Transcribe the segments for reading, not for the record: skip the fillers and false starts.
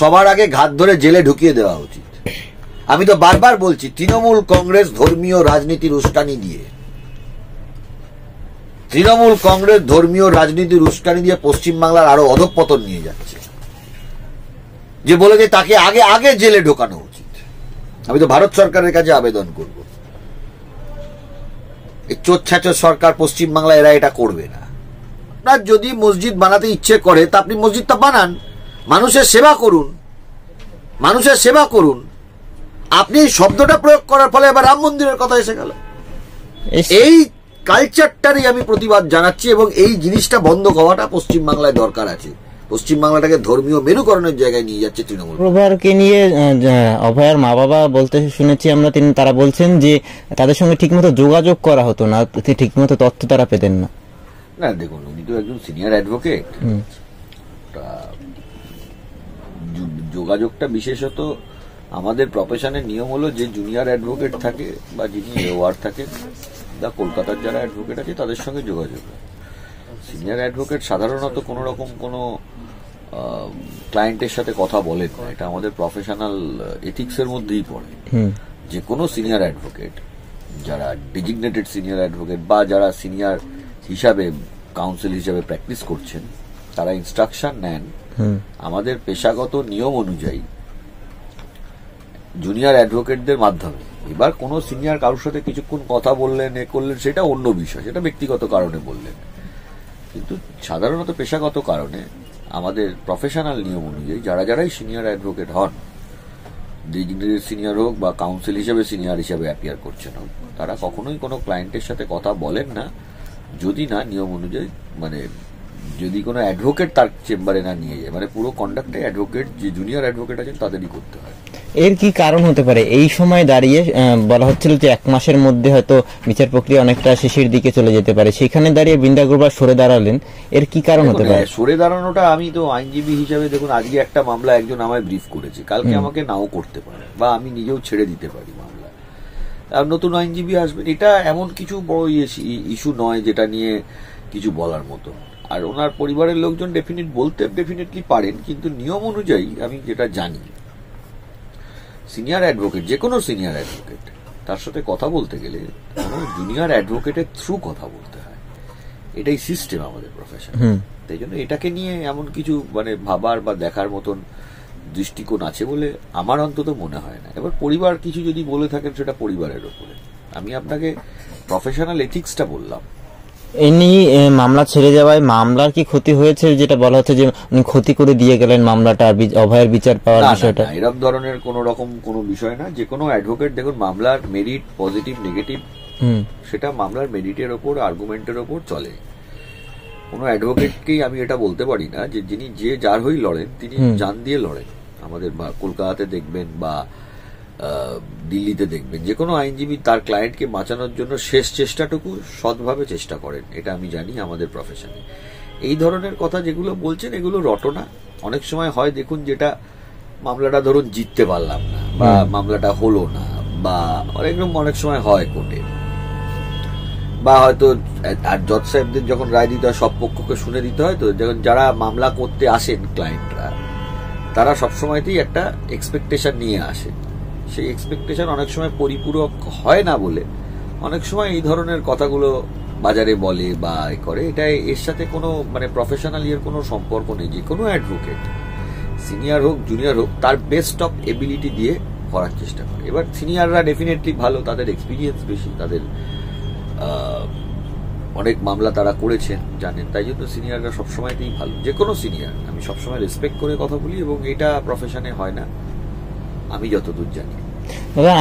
সবার আগে ঘাত ধরে জেলে ঢুকিয়ে দেওয়া উচিত। আমি তো বারবার বলছি, তৃণমূল কংগ্রেস ধর্মীয় রাজনীতির উস্কানি দিয়ে পশ্চিমবাংলার আরো অধঃপতন নিয়ে যাচ্ছে। যে বলে যে তাকে আগে আগে জেলে ঢোকানো উচিত। আমি তো ভারত সরকারের কাছে আবেদন করব, এই চোরছাচোর সরকার পশ্চিমবাংলায় এরা এটা করবে না। আপনার যদি মসজিদ বানাতে ইচ্ছে করে তা আপনি মসজিদটা বানান, মানুষের সেবা করুন, মানুষের সেবা করুন। আপনি শব্দটা প্রয়োগ করার ফলে এবার রাম মন্দিরের কথা এসে গেল। এই কালচারটারই আমি প্রতিবাদ জানাচ্ছি এবং এই জিনিসটা বন্ধ হওয়াটা পশ্চিমবাংলায় দরকার আছে। পশ্চিমবাংলাটাকে ধর্মীয় মেরুকরণের জায়গায় নিয়ে যাচ্ছে তৃণমূল। অভয়াকে নিয়ে অভয়ার মা বাবা বলতে শুনেছি আমরা, তারা বলছেন যে তাদের সঙ্গে ঠিকমতো যোগাযোগ করা হতো না, ঠিকমতো তথ্য তারা পেতেন না। না দেখুন, উনি তো একজন সিনিয়র অ্যাডভোকেট, যোগাযোগটা বিশেষত আমাদের প্রফেশনের নিয়ম হলো যে জুনিয়র অ্যাডভোকেট থাকে বা যিনি ওয়ার থাকেন বা কলকাতার যারা অ্যাডভোকেট আছে তাদের সঙ্গে যোগাযোগ। সিনিয়র অ্যাডভোকেট সাধারণত কোনো রকম কোনো ক্লায়েন্টের সাথে কথা বলেন না, এটা আমাদের প্রফেশনাল এথিক্সের মধ্যেই পড়ে। যে কোনো সিনিয়র অ্যাডভোকেট, যারা ডেজিগনেটেড সিনিয়র অ্যাডভোকেট বা যারা সিনিয়র হিসাবে কাউন্সিল হিসাবে প্র্যাকটিস করছেন, তারা ইনস্ট্রাকশন নেন আমাদের পেশাগত নিয়ম অনুযায়ী জুনিয়র অ্যাডভোকেটদের মাধ্যমে। এবার কোন সিনিয়র কারোর সাথে কিছুক্ষণ কথা বললেন, এ করলেন, সেটা অন্য বিষয়, সেটা ব্যক্তিগত কারণে বললেন। কিন্তু সাধারণত পেশাগত কারণে আমাদের প্রফেশনাল নিয়ম অনুযায়ী যারা যারাই সিনিয়র অ্যাডভোকেট হন, ডিজিগনেটেড সিনিয়র হোক বা কাউন্সিল হিসেবে সিনিয়র হিসেবে অ্যাপিয়ার করছেন হোক, তারা কখনোই কোনো ক্লায়েন্টের সাথে কথা বলেন না যদি না নিয়ম অনুযায়ী, মানে যদি কোনো অ্যাডভোকেট তার চেম্বারে না নিয়ে যায়, মানে পুরো কন্ডাক্টটাই অ্যাডভোকেট, যে জুনিয়র অ্যাডভোকেট আছেন তাদেরই করতে হয়। এর কি কারণ হতে পারে? এই সময় দাঁড়িয়ে বলা হচ্ছিল যে 1 মাসের মধ্যে হয়তো বিচার প্রক্রিয়া অনেকটা শেষের দিকে চলে যেতে পারে, সেখানে দাঁড়িয়ে বৃন্দা গ্রোভার সরে দাঁড়ালেন, এর কি কারণ হতে পারে? সরে দাঁড়ানোটা, আমি তো আইনজীবী হিসাবে দেখুন, আজকে একটা মামলা একজন আমায় ব্রিফ করেছে, কালকে আমাকে নাও করতে পারে বা আমি নিজেও ছেড়ে দিতে পারি মামলা, আর নতুন আইনজীবী আসবেন। এটা এমন কিছু বড় ইস্যু নয় যেটা নিয়ে কিছু বলার মতো। আর ওনার পরিবারের লোকজন ডেফিনেটলি পারেন, কিন্তু নিয়ম অনুযায়ী আমি যেটা জানি, সিনিয়র অ্যাডভোকেট, যে কোনো সিনিয়র অ্যাডভোকেট, তার সাথে কথা বলতে গেলে জুনিয়র অ্যাডভোকেটের থ্রু কথা বলতে হয়। এটাই সিস্টেম আমাদের প্রফেশন। তাই জন্য এটাকে নিয়ে এমন কিছু মানে ভাবার বা দেখার মতন দৃষ্টিকোণ আছে বলে আমার অন্তত মনে হয় না। এবার পরিবার কিছু যদি বলে থাকেন সেটা পরিবারের ওপরে। আমি আপনাকে প্রফেশনাল এথিক্সটা বললাম। এমনি মামলা ছেড়ে যাওয়ায় মামলার কি ক্ষতি হয়েছে, যেটা বলা হচ্ছে যে উনি ক্ষতি করে দিয়ে গেলেন মামলাটা, অভয়ের বিচার পাওয়ার বিষয়টা? এরকম ধরনের কোন রকম কোনো বিষয় না। যে কোনো অ্যাডভোকেট, দেখুন মামলার মেরিট পজিটিভ নেগেটিভ সেটা মামলার মেরিটের ওপর, আর্গুমেন্টের ওপর চলে। কোনো অ্যাডভোকেটকেই আমি এটা বলতে পারি না যে যিনি যে যার হয়ে লড়েন তিনি জান দিয়ে লড়েন। আমাদের কলকাতাতে দেখবেন বা দিল্লিতে দেখবেন, যে কোনো আইনজীবী তার ক্লায়েন্টকে বাঁচানোর জন্য শেষ চেষ্টাটুকু সৎভাবে চেষ্টা করেন, এটা আমি জানি আমাদের প্রফেশনে। এই ধরনের কথা যেগুলো বলছেন এগুলো রটনা। অনেক সময় হয় দেখুন, যেটা মামলাটা ধরুন জিততে পারলাম না বা মামলাটা হলো না, বা অনেক সময় হয় কোর্টে, বা হয়তো আর জজ সাহেবদের যখন রায় দিতে হয় সব পক্ষকে শুনে দিতে হয়। তো যখন যারা মামলা করতে আসেন ক্লায়েন্টরা, তারা সবসময়তেই একটা এক্সপেকটেশন নিয়ে আসেন। সেই এক্সপেকটেশন অনেক সময় পরিপূরক হয় না বলে অনেক সময় এই ধরনের কথাগুলো বাজারে বলে বা করে। এটা এর সাথে কোনো মানে প্রফেশনাল ইয়ের কোনো সম্পর্ক নেই। যে কোনো অ্যাডভোকেট, সিনিয়র হোক জুনিয়র হোক, তার বেস্ট অফ এবিলিটি দিয়ে করার চেষ্টা করে। এবার সিনিয়ররা ডেফিনেটলি ভালো, তাদের এক্সপিরিয়েন্স বেশি, তাদের অনেক মামলা তারা করেছেন, জানেন, তাই জন্য সিনিয়ররা সবসময়তেই ভালো। যে কোনো সিনিয়র আমি সবসময় রেসপেক্ট করে কথা বলি, এবং এটা প্রফেশনে হয় না আমি যতদূর জানি।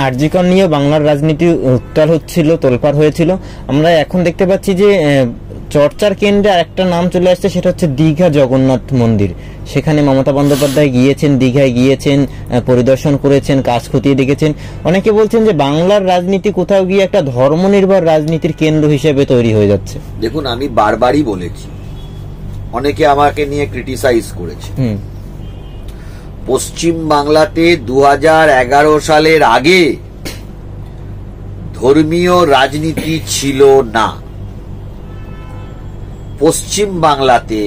আরজিকর নিয়ে বাংলার রাজনীতি উত্তাল হচ্ছিল, তোলপাড় হয়েছিল। আমরা এখন দেখতে পাচ্ছি যে চর্চার কেন্দ্রে আরেকটা নাম চলে আসছে, সেটা হচ্ছে দীঘা জগন্নাথ মন্দির। সেখানে মমতা বন্দ্যোপাধ্যায় গিয়েছেন, দীঘায় গিয়েছেন, পরিদর্শন করেছেন, কাজ খতিয়ে দেখেছেন। অনেকে বলছেন যে বাংলার রাজনীতি কোথাও গিয়ে একটা ধর্মনির্ভর রাজনীতির কেন্দ্র হিসেবে তৈরি হয়ে যাচ্ছে। দেখুন, আমি বারবারই বলেছি, অনেকে আমাকে নিয়ে ক্রিটিসাইজ করেছে, পশ্চিম বাংলাতে 2011 সালের আগে ধর্মীয় রাজনীতি ছিল না। পশ্চিম বাংলাতে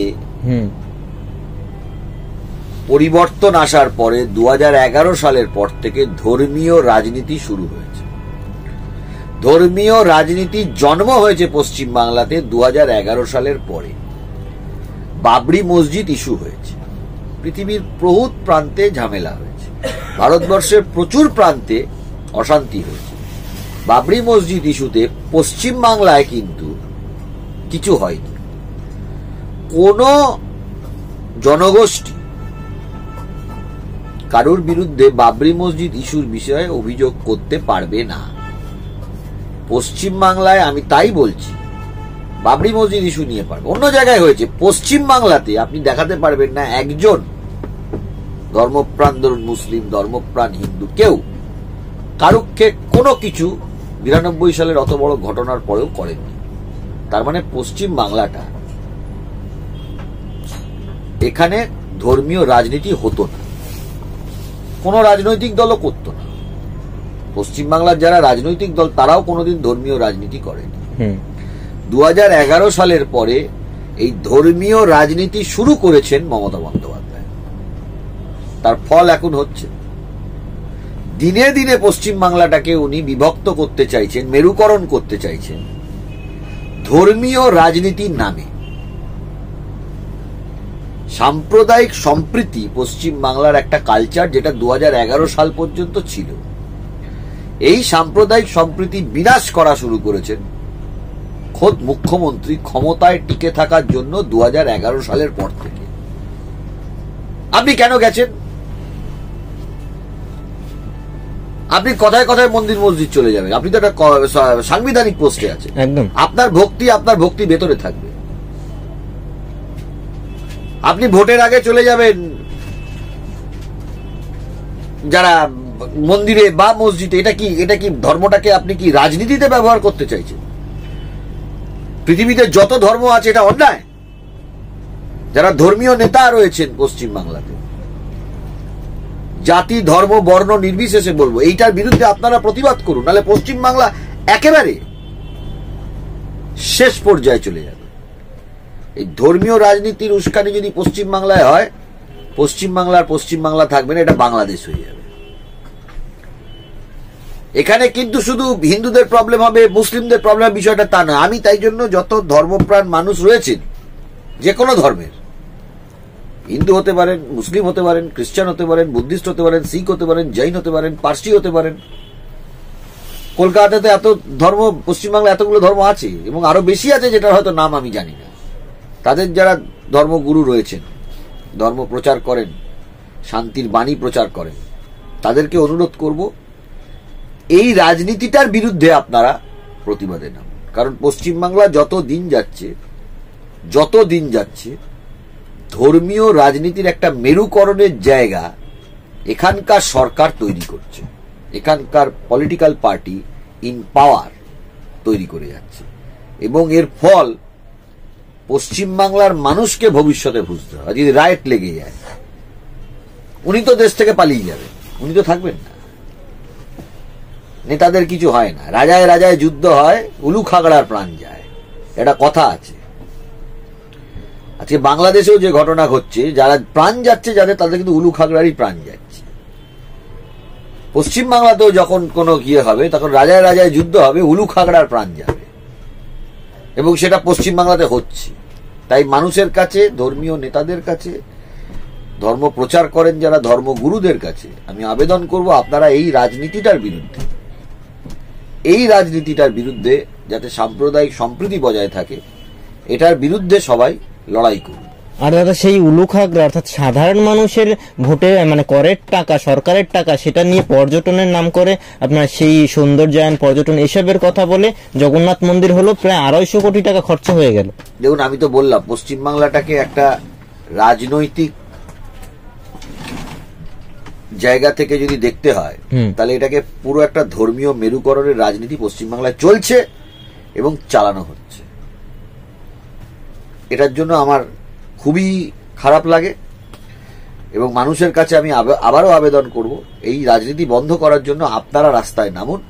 পরিবর্তন আসার পরে 2011 সালের পর থেকে ধর্মীয় রাজনীতি শুরু হয়েছে। ধর্মীয় রাজনীতির জন্ম হয়েছে পশ্চিমবাংলাতে 2011 সালের পরে। বাবরি মসজিদ ইস্যু হয়েছে, পৃথিবীর বহুত প্রান্তে ঝামেলা হয়েছে, ভারতবর্ষের প্রচুর প্রান্তে অশান্তি হয়েছে। বাবরি মসজিদ ইস্যুতে পশ্চিমবাংলায় কিন্তু কিছু হয়নি। কোন জনগোষ্ঠী কারোর বিরুদ্ধে বাবরি মসজিদ ইস্যুর বিষয়ে অভিযোগ করতে পারবে না পশ্চিমবাংলায়। আমি তাই বলছি, বাবরি মসজিদ ইস্যু নিয়ে পারবে, অন্য জায়গায় হয়েছে, পশ্চিমবাংলাতে আপনি দেখাতে পারবেন না একজন ধর্মপ্রাণ, ধরুন মুসলিম, ধর্মপ্রাণ হিন্দু, কেউ কারুকে কোনো কিছু 92 সালের অত বড় ঘটনার পরেও করেননি। তার মানে পশ্চিমবাংলাটা, এখানে ধর্মীয় রাজনীতি হতো না, কোন রাজনৈতিক দলও করতো না। পশ্চিমবাংলার যারা রাজনৈতিক দল তারাও কোনোদিন ধর্মীয় রাজনীতি করেনি। 2011 সালের পরে এই ধর্মীয় রাজনীতি শুরু করেছেন মমতা বন্দ্যোপাধ্যায়, তার ফল এখন হচ্ছে। দিনে দিনে পশ্চিমবাংলাটাকে উনি বিভক্ত করতে চাইছেন, মেরুকরণ করতে চাইছেন ধর্মীয় রাজনীতির নামে। সাম্প্রদায়িক সম্প্রীতি পশ্চিমবাংলার একটা কালচার, যেটা 2011 সাল পর্যন্ত ছিল। এই সাম্প্রদায়িক সম্প্রীতি বিনাশ করা শুরু করেছেন খোদ মুখ্যমন্ত্রী ক্ষমতায় টিকে থাকার জন্য 2011 সালের পর থেকে। আপনি কেন গেছেন? আপনি কথায় কথায় মন্দির মসজিদ চলে যাবেন, আপনি তো একটা সাংবিধানিক পোস্টে আছেন, একদম আপনার ভক্তি ভেতরে থাকবে। আপনি ভোটের আগে চলে যাবেন যারা মন্দিরে বা মসজিদে, এটা কি ধর্মটাকে আপনি কি রাজনীতিতে ব্যবহার করতে চাইছেন? পৃথিবীতে যত ধর্ম আছে এটা অন্যায়। যারা ধর্মীয় নেতা রয়েছেন পশ্চিমবাংলাতে, জাতি ধর্ম বর্ণ নির্বিশেষে বলবো, এইটার বিরুদ্ধে আপনারা প্রতিবাদ করুন, নাহলে পশ্চিমবাংলা একেবারে শেষ পর্যায়ে চলে যাবে। এই ধর্মীয় রাজনীতির উস্কানি যদি পশ্চিমবাংলায় হয়, পশ্চিমবাংলা থাকবে না, এটা বাংলাদেশ হয়ে যাবে। এখানে কিন্তু শুধু হিন্দুদের প্রবলেম হবে, মুসলিমদের প্রবলেম হবে, বিষয়টা তা না। আমি তাই জন্য যত ধর্মপ্রাণ মানুষ রয়েছেন, যে কোনো ধর্মের, হিন্দু হতে পারেন, মুসলিম হতে পারেন, খ্রিস্টান হতে পারেন, বুদ্ধিস্ট হতে পারেন, শিখ হতে পারেন, জৈন হতে পারেন, পার্সি হতে পারেন। কলকাতাতে এত ধর্ম, পশ্চিমবাংলা এতগুলো ধর্ম আছে এবং আরো বেশি আছে, যেটা হয়তো নাম আমি জানি না। তাদের যারা ধর্মগুরু রয়েছেন, ধর্ম প্রচার করেন, শান্তির বাণী প্রচার করেন, তাদেরকে অনুরোধ করব এই রাজনীতিটার বিরুদ্ধে আপনারা প্রতিবাদে নামুন। কারণ পশ্চিমবাংলা যত দিন যাচ্ছে ধর্মীয় রাজনীতির একটা মেরুকরণের জায়গা এখানকার সরকার তৈরি করছে, এখানকার পলিটিক্যাল পার্টি ইন পাওয়ার তৈরি করে যাচ্ছে, এবং এর ফল পশ্চিমবাংলার মানুষকে ভবিষ্যতে বুঝতে হবে। যদি রাইট লেগে যায়, উনি তো দেশ থেকে পালিয়ে যাবেন, উনি তো থাকবেন না। নেতাদের কিছু হয় না, রাজায় রাজায় যুদ্ধ হয়, উলু খাগড়ার প্রাণ যায়, এটা কথা আছে। আজকে বাংলাদেশেও যে ঘটনা ঘটছে, যারা প্রাণ যাচ্ছে যাদের, তাদের কিন্তু উলু খাগড়ারই প্রাণ যাচ্ছে। পশ্চিমবাংলাতেও যখন কোনো হবে, তখন রাজায় রাজায় যুদ্ধ হবে, উলু খাগড়ার প্রাণ যাবে, এবং সেটা পশ্চিমবাংলাতে হচ্ছে। তাই মানুষের কাছে, ধর্মীয় নেতাদের কাছে, ধর্ম প্রচার করেন যারা, ধর্মগুরুদের কাছে আমি আবেদন করব, আপনারা এই রাজনীতিটার বিরুদ্ধে যাতে সাম্প্রদায়িক সম্প্রীতি বজায় থাকে, এটার বিরুদ্ধে সবাই লড়াই করুন। আর দাদা, সেই উলুখাগড়া অর্থাৎ সাধারণ মানুষের ভোটে মানে করের টাকা, সরকারের টাকা, সেটা নিয়ে পর্যটনের নাম করে আপনার সেই সৌন্দর্যায়ন, পর্যটন এসবের কথা বলে জগন্নাথ মন্দির হলো প্রায় 250 কোটি টাকা খরচা হয়ে গেল। দেখুন, আমি তো বললাম পশ্চিমবাংলাটাকে একটা রাজনৈতিক জায়গা থেকে যদি দেখতে হয়, তাহলে এটাকে পুরো একটা ধর্মীয় মেরুকরণের রাজনীতি পশ্চিমবাংলায় চলছে এবং চালানো হচ্ছে। এটার জন্য আমার খুবই খারাপ লাগে, এবং মানুষের কাছে আমি আবারও আবেদন করব, এই রাজনীতি বন্ধ করার জন্য আপনারা রাস্তায় নামুন,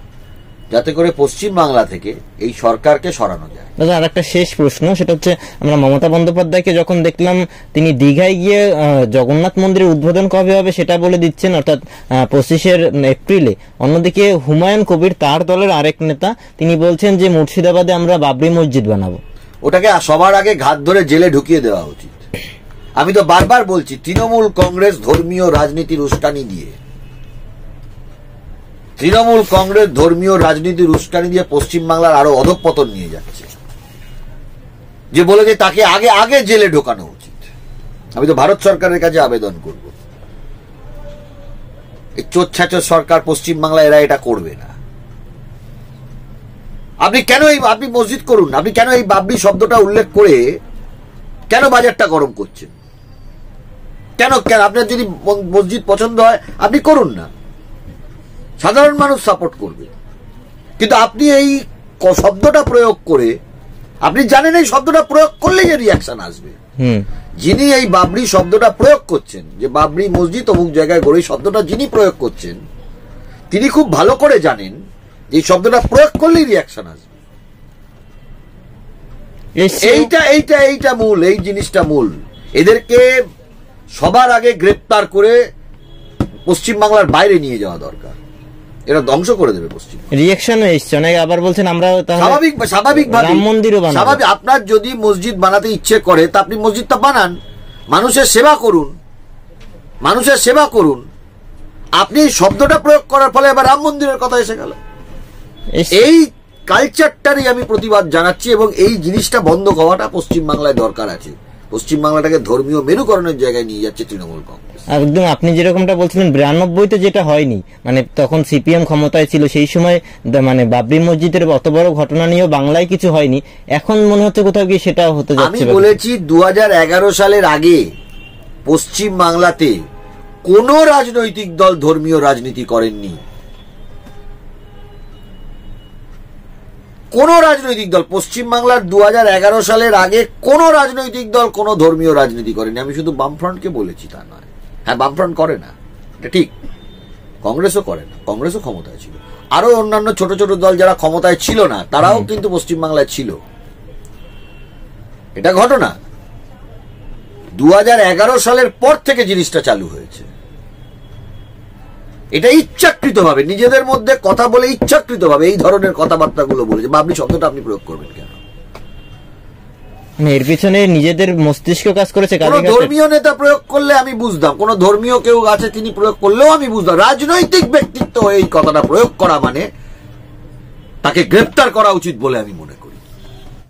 যাতে করে পশ্চিম বাংলা থেকে এই সরকারকে সরানো যায়। দাদা আর একটা শেষ প্রশ্ন, সেটা হচ্ছে আমরা মমতা বন্দ্যোপাধ্যায়কে যখন দেখলাম তিনি দীঘায় গিয়ে জগন্নাথ মন্দিরের উদ্বোধন কবে হবে সেটা বলে দিচ্ছেন, অর্থাৎ 25 এপ্রিলে। অন্যদিকে হুমায়ুন কবির তার দলের আরেক নেতা তিনি বলছেন যে মুর্শিদাবাদে আমরা বাবরি মসজিদ বানাবো। ওটাকে সবার আগে ঘাত ধরে জেলে ঢুকিয়ে দেওয়া উচিত। আমি তো বারবার বলছি, তৃণমূল কংগ্রেস ধর্মীয় রাজনীতির উস্কানি দিয়ে পশ্চিমবাংলার আরো অধঃপতন নিয়ে যাচ্ছে। যে বলে যে তাকে আগে আগে জেলে ঢোকানো উচিত। আমি তো ভারত সরকারের কাছে আবেদন করব, এই চোচ্ছাচোর সরকার পশ্চিমবাংলায় এরা এটা করবে না। আপনি কেন আপনি মসজিদ করুন, আপনি কেন এই বাবরি শব্দটা উল্লেখ করে কেন বাজারটা গরম করছেন? কেন আপনার যদি মসজিদ পছন্দ হয় আপনি করুন না, সাধারণ মানুষ সাপোর্ট করবে। কিন্তু আপনি এই শব্দটা প্রয়োগ করে, আপনি জানেন এই শব্দটা প্রয়োগ করলে যে রিয়াকশন আসবে। যিনি এই বাবরি শব্দটা প্রয়োগ করছেন, যে বাবরি মসজিদ অমুক জায়গায় গড়ে, শব্দটা যিনি প্রয়োগ করছেন তিনি খুব ভালো করে জানেন এই শব্দটা প্রয়োগ করলেই রিয়াকশন আসবে। এইটা মূল, এই জিনিসটা মূল। এদেরকে সবার আগে গ্রেপ্তার করে পশ্চিমবাংলার বাইরে নিয়ে যাওয়া দরকার। এরা ধ্বংস করে দেবে পশ্চিম। রিঅ্যাকশন এসছে অনেকে, আবার বলছেন আমরা স্বাভাবিকভাবে রাম মন্দিরও বানাবো। স্বাভাবিক, আপনার যদি মসজিদ বানাতে ইচ্ছে করে তা আপনি মসজিদটা বানান, মানুষের সেবা করুন, মানুষের সেবা করুন। আপনি শব্দটা প্রয়োগ করার ফলে এবার রাম মন্দিরের কথা এসে গেল। এই কালচারটারই আমি প্রতিবাদ জানাচ্ছি এবং এই জিনিসটা বন্ধ হওয়াটা পশ্চিমবাংলায় দরকার আছে। পশ্চিমবাংলাটাকে ধর্মীয় মেরুকরণের জায়গায় নিয়ে যাচ্ছে তৃণমূল কংগ্রেস। একদম আপনি যেরকমটা বলছিলেন 92-তে যেটা হয়নি, মানে তখন সিপিএম ক্ষমতায় ছিল, সেই সময় মানে বাবরি মসজিদের অত বড় ঘটনা নিয়েও বাংলায় কিছু হয়নি। এখন মনে হচ্ছে কোথাও গিয়ে সেটা হতে যাচ্ছে। আমি বলেছি 2011 সালের আগে পশ্চিম বাংলাতে কোন রাজনৈতিক দল ধর্মীয় রাজনীতি করেননি। কোন রাজনৈতিক দল পশ্চিমবাংলার 2011 সালের আগে কোন রাজনৈতিক দল কোন ধর্মীয় রাজনীতি করেনি। আমি শুধু বামফ্রন্টকে বলেছি তা নয়। হ্যাঁ, বামফ্রন্ট করে না, এটা ঠিক। কংগ্রেসও করে না, কংগ্রেসও ক্ষমতায় ছিল। আরো অন্যান্য ছোট ছোট দল যারা ক্ষমতায় ছিল না তারাও কিন্তু পশ্চিমবাংলায় ছিল। এটা ঘটনা 2011 সালের পর থেকে জিনিসটা চালু হয়েছে। এটা ইচ্ছাকৃতভাবে নিজেদের মধ্যে কথা বলে ইচ্ছাকৃতভাবে এই ধরনের কথাবার্তাগুলো বলেছে। বাবরি শব্দটা আপনি প্রয়োগ করবেন কেন? এর পিছনে নিজেদের মস্তিষ্ক কাজ করেছে। কোন ধর্মীয় নেতা প্রয়োগ করলে আমি বুঝতাম, কোন ধর্মীয় কেউ আছে তিনি প্রয়োগ করলেও আমি বুঝতাম। রাজনৈতিক ব্যক্তিত্ব এই কথাটা প্রয়োগ করা মানে তাকে গ্রেপ্তার করা উচিত বলে আমি মনে করি।